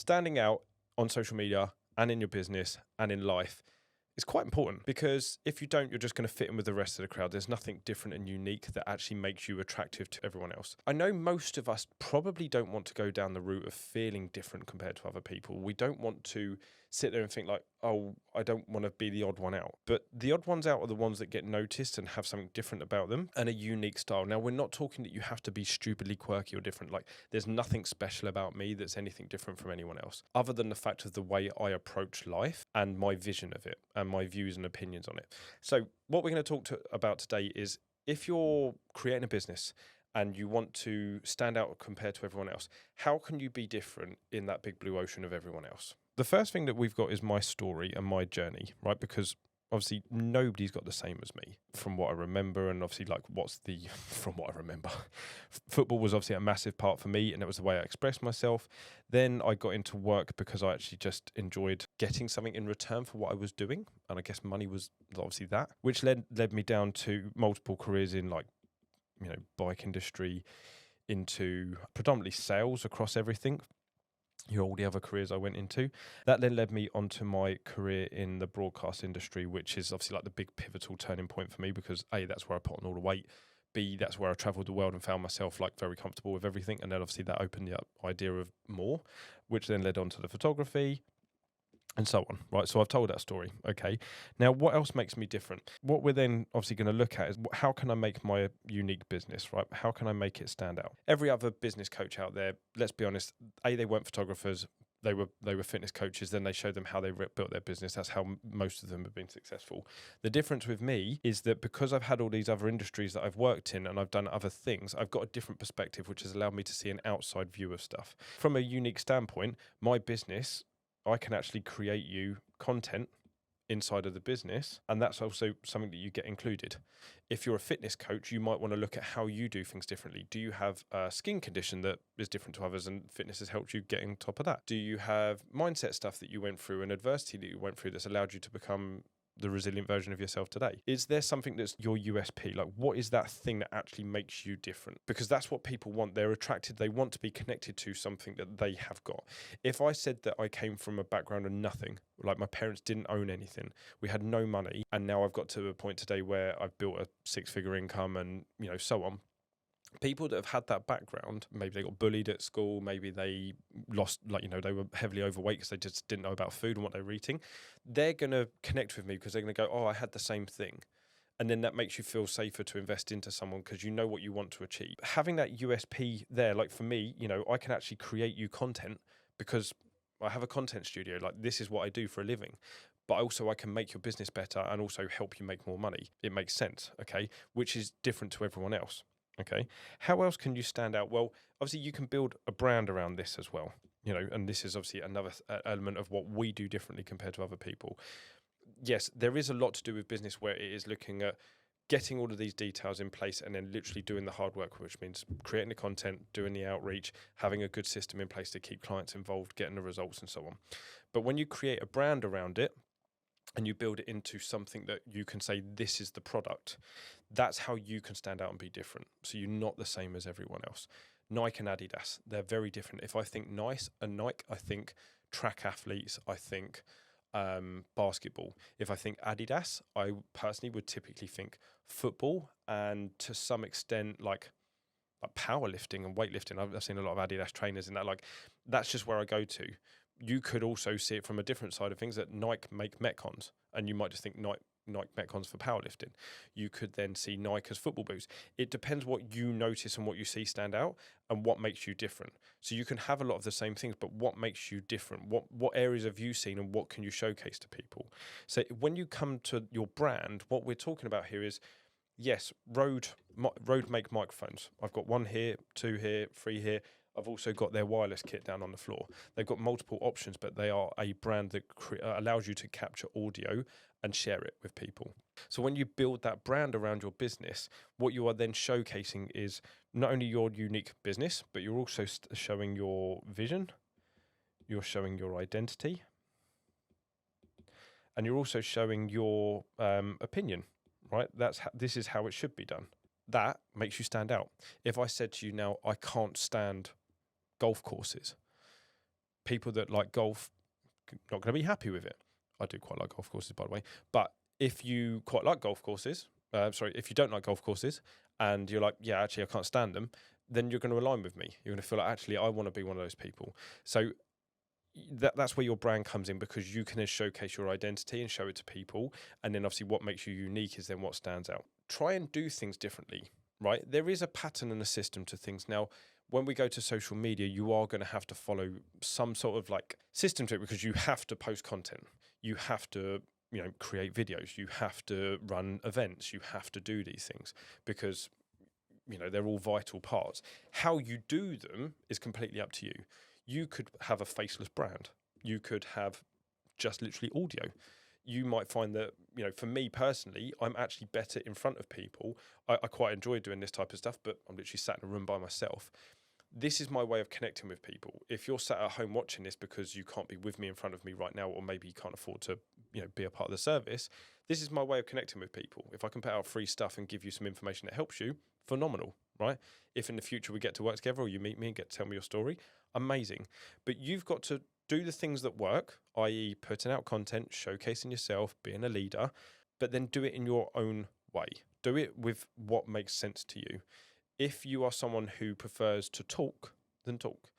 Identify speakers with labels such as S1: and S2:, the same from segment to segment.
S1: Standing out on social media and in your business and in life is quite important, because if you don't, you're just going to fit in with the rest of the crowd. There's nothing different and unique that actually makes you attractive to everyone else. I know most of us probably don't want to go down the route of feeling different compared to other people. We don't want to sit there and think like, oh, I don't want to be the odd one out. But the odd ones out are the ones that get noticed and have something different about them and a unique style. Now, we're not talking that you have to be stupidly quirky or different. Like, there's nothing special about me that's anything different from anyone else, other than the fact of the way I approach life and my vision of it and my views and opinions on it. So what we're going to talk about today is, if you're creating a business and you want to stand out compared to everyone else, how can you be different in that big blue ocean of everyone else? The first thing that we've got is my story and my journey, right? Because obviously nobody's got the same as me from what I remember. And obviously, like, from what I remember, football was obviously a massive part for me, and it was the way I expressed myself. Then I got into work because I actually just enjoyed getting something in return for what I was doing. And I guess money was obviously that, which led me down to multiple careers in, like, bike industry, into predominantly sales across everything. All the other careers I went into. That then led me onto my career in the broadcast industry, which is obviously like the big pivotal turning point for me, because A, that's where I put on all the weight. B, that's where I traveled the world and found myself like very comfortable with everything. And then obviously that opened the idea of more, which then led on to the photography and so on, right? So I've told that story. Okay. Now, what else makes me different? What we're then obviously going to look at is, how can I make my unique business, right? How can I make it stand out? Every other business coach out there, let's be honest, they weren't photographers. They were fitness coaches. Then they showed them how they built their business. That's how most of them have been successful. The difference with me is that because I've had all these other industries that I've worked in and I've done other things, I've got a different perspective, which has allowed me to see an outside view of stuff. From a unique standpoint, my business, I can actually create you content inside of the business, and that's also something that you get included. If you're a fitness coach, you might want to look at how you do things differently. Do you have a skin condition that is different to others, and fitness has helped you get on top of that? Do you have mindset stuff that you went through and adversity that you went through that's allowed you to become the resilient version of yourself today? Is there something that's your USP? Like, what is that thing that actually makes you different? Because that's what people want. They're attracted. They want to be connected to something that they have got. If I said that I came from a background of nothing, like my parents didn't own anything, we had no money, and now I've got to a point today where I've built a 6-figure income and, so on. People that have had that background, maybe they got bullied at school, maybe they lost, they were heavily overweight because they just didn't know about food and what they were eating. They're going to connect with me because they're going to go, oh, I had the same thing. And then that makes you feel safer to invest into someone because you know what you want to achieve. Having that USP there, like for me, I can actually create you content because I have a content studio. Like, this is what I do for a living. But also I can make your business better and also help you make more money. It makes sense, okay? Which is different to everyone else. Okay. How else can you stand out? Well, obviously you can build a brand around this as well, and this is obviously another element of what we do differently compared to other people. Yes, there is a lot to do with business where it is looking at getting all of these details in place and then literally doing the hard work, which means creating the content, doing the outreach, having a good system in place to keep clients involved, getting the results and so on. But when you create a brand around it, and you build it into something that you can say, this is the product, that's how you can stand out and be different. So you're not the same as everyone else. Nike and Adidas, they're very different. If I think Nike, I think track athletes, I think basketball. If I think Adidas, I personally would typically think football, and to some extent like powerlifting and weightlifting. I've seen a lot of Adidas trainers in that. Like, that's just where I go to. You could also see it from a different side of things, that Nike make Metcons, and you might just think Nike Metcons for powerlifting. You could then see Nike as football boots. It depends what you notice and what you see stand out and what makes you different. So you can have a lot of the same things, but what makes you different? What areas have you seen and what can you showcase to people? So when you come to your brand, what we're talking about here is, yes, Rode make microphones. I've got 1 here, 2 here, 3 here. I've also got their wireless kit down on the floor. They've got multiple options, but they are a brand that allows you to capture audio and share it with people. So when you build that brand around your business, what you are then showcasing is not only your unique business, but you're also showing your vision, you're showing your identity, and you're also showing your opinion, right? This is how it should be done. That makes you stand out. If I said to you now, I can't stand golf courses, People that like golf, not going to be happy with it. I do quite like golf courses, by the way. But if you quite like golf courses, if you don't like golf courses and you're like, yeah, actually, I can't stand them, then you're going to align with me. You're going to feel like, actually, I want to be one of those people. So that's where your brand comes in, because you can then showcase your identity and show it to people. And then obviously what makes you unique is then what stands out. Try and do things differently, right? There is a pattern and a system to things. Now, when we go to social media, you are going to have to follow some sort of like system to it, because you have to post content. You have to, create videos. You have to run events. You have to do these things because, they're all vital parts. How you do them is completely up to you. You could have a faceless brand. You could have just literally audio. You might find that, for me personally, I'm actually better in front of people. I quite enjoy doing this type of stuff, but I'm literally sat in a room by myself. This is my way of connecting with people. If you're sat at home watching this because you can't be with me in front of me right now, or maybe you can't afford to, be a part of the service, this is my way of connecting with people. If I can put out free stuff and give you some information that helps you, phenomenal, right? If in the future we get to work together, or you meet me and get to tell me your story, amazing. But you've got to do the things that work, i.e. putting out content, showcasing yourself, being a leader, but then do it in your own way. Do it with what makes sense to you. If you are someone who prefers to talk, then talk.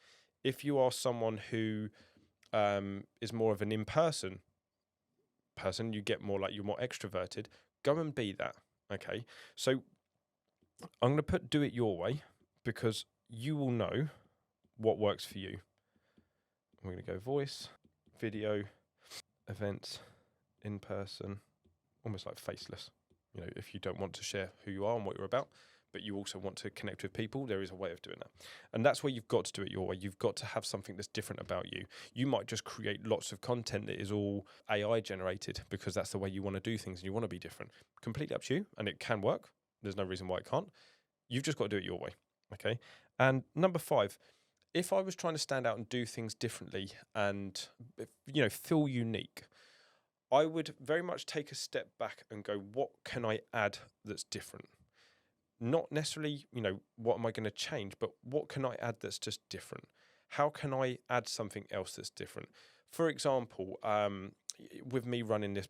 S1: If you are someone who is more of an in-person person, you get more like you're more extroverted, go and be that, okay? So I'm going to do it your way, because you will know what works for you. I'm going to go voice, video, events, in-person, almost like faceless. If you don't want to share who you are and what you're about, but you also want to connect with people, there is a way of doing that. And that's where you've got to do it your way. You've got to have something that's different about you. You might just create lots of content that is all AI generated because that's the way you want to do things and you want to be different. Completely up to you, and it can work. There's no reason why it can't. You've just got to do it your way, okay? And number 5, if I was trying to stand out and do things differently and, feel unique, I would very much take a step back and go, what can I add that's different? Not necessarily, what am I going to change, but what can I add that's just different? How can I add something else that's different? For example, with me running this,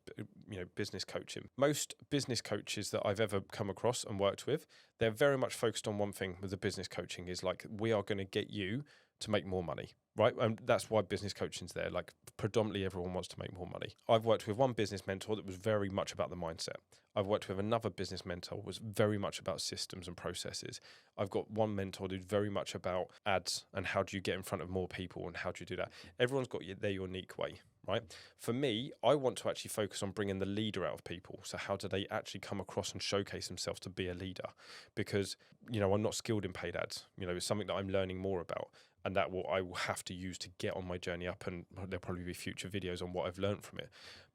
S1: business coaching, most business coaches that I've ever come across and worked with, they're very much focused on one thing with the business coaching is like, we are going to get you to make more money, right? And that's why business coaching's there. Like predominantly everyone wants to make more money. I've worked with one business mentor that was very much about the mindset. I've worked with another business mentor who was very much about systems and processes. I've got one mentor who's very much about ads and how do you get in front of more people and how do you do that? Everyone's got their unique way, right? For me, I want to actually focus on bringing the leader out of people. So how do they actually come across and showcase themselves to be a leader? Because, I'm not skilled in paid ads. It's something that I'm learning more about. And that I will have to use to get on my journey up, and there'll probably be future videos on what I've learned from it.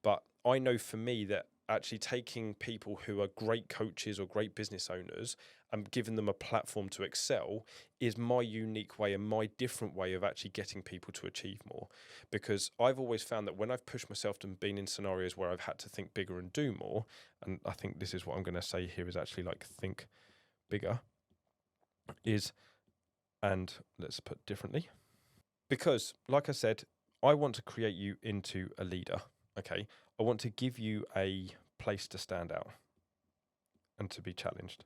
S1: But I know for me that actually taking people who are great coaches or great business owners and giving them a platform to excel is my unique way and my different way of actually getting people to achieve more. Because I've always found that when I've pushed myself and been in scenarios where I've had to think bigger and do more, and I think this is what I'm going to say here is actually like think bigger, and let's put differently, because like I said, I want to create you into a leader, okay? I want to give you a place to stand out and to be challenged.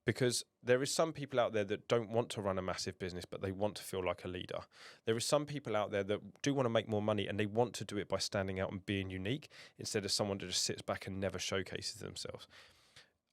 S1: Because there is some people out there that don't want to run a massive business, but they want to feel like a leader. There is some people out there that do want to make more money and they want to do it by standing out and being unique instead of someone that just sits back and never showcases themselves.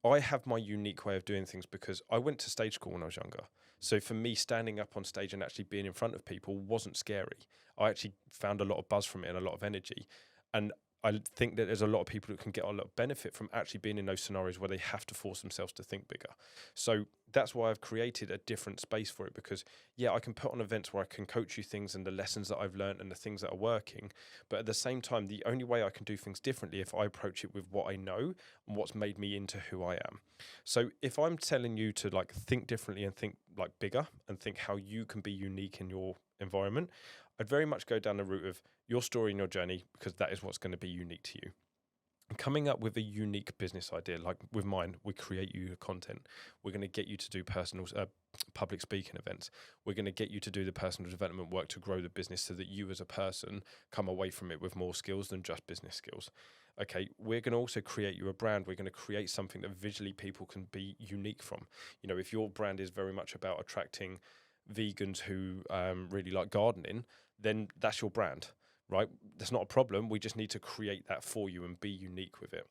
S1: I have my unique way of doing things because I went to stage school when I was younger. So for me, standing up on stage and actually being in front of people wasn't scary. I actually found a lot of buzz from it and a lot of energy. And I think that there's a lot of people that can get a lot of benefit from actually being in those scenarios where they have to force themselves to think bigger. So that's why I've created a different space for it, because I can put on events where I can coach you things and the lessons that I've learned and the things that are working. But at the same time, the only way I can do things differently if I approach it with what I know and what's made me into who I am. So if I'm telling you to like think differently and think like bigger and think how you can be unique in your environment, I'd very much go down the route of your story and your journey, because that is what's going to be unique to you. Coming up with a unique business idea, like with mine, we create you content. We're going to get you to do public speaking events. We're going to get you to do the personal development work to grow the business so that you as a person come away from it with more skills than just business skills. Okay, we're going to also create you a brand. We're going to create something that visually people can be unique from. If your brand is very much about attracting vegans who really like gardening, then that's your brand. Right? That's not a problem. We just need to create that for you and be unique with it.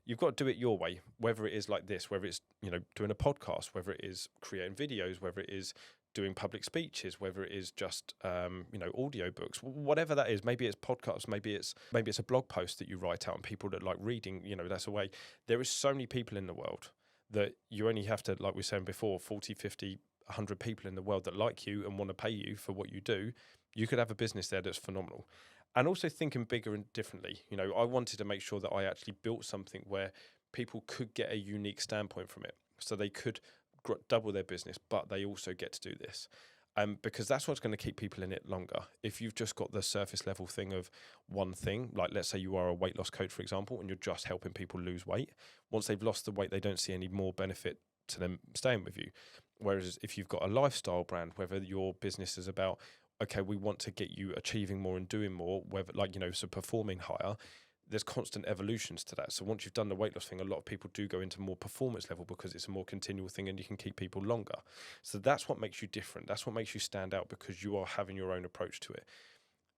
S1: You've got to do it your way, whether it is like this, whether it's, doing a podcast, whether it is creating videos, whether it is doing public speeches, whether it is just, audio books, whatever that is. Maybe it's podcasts, maybe it's a blog post that you write out and people that like reading, that's a way. There is so many people in the world that you only have to, like we were saying before, 40, 50, 100 people in the world that like you and want to pay you for what you do. You could have a business there that's phenomenal. And also thinking bigger and differently. I wanted to make sure that I actually built something where people could get a unique standpoint from it. So they could double their business, but they also get to do this. Because that's what's going to keep people in it longer. If you've just got the surface level thing of one thing, like let's say you are a weight loss coach, for example, and you're just helping people lose weight. Once they've lost the weight, they don't see any more benefit to them staying with you. Whereas if you've got a lifestyle brand, whether your business is about, okay, we want to get you achieving more and doing more, whether so performing higher, there's constant evolutions to that. So once you've done the weight loss thing, a lot of people do go into more performance level because it's a more continual thing and you can keep people longer. So that's what makes you different. That's what makes you stand out, because you are having your own approach to it.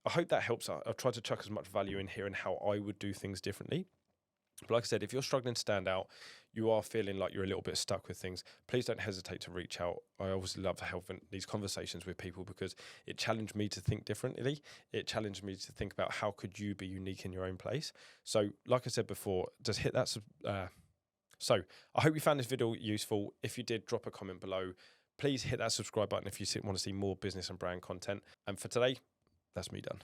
S1: I hope that helps. I've tried to chuck as much value in here and how I would do things differently. But like I said, if you're struggling to stand out, you are feeling like you're a little bit stuck with things, please don't hesitate to reach out. I obviously love having these conversations with people because it challenged me to think differently. It challenged me to think about how could you be unique in your own place. So like I said before, just hit that. So I hope you found this video useful. If you did, drop a comment below. Please hit that subscribe button if you want to see more business and brand content. And for today, that's me done.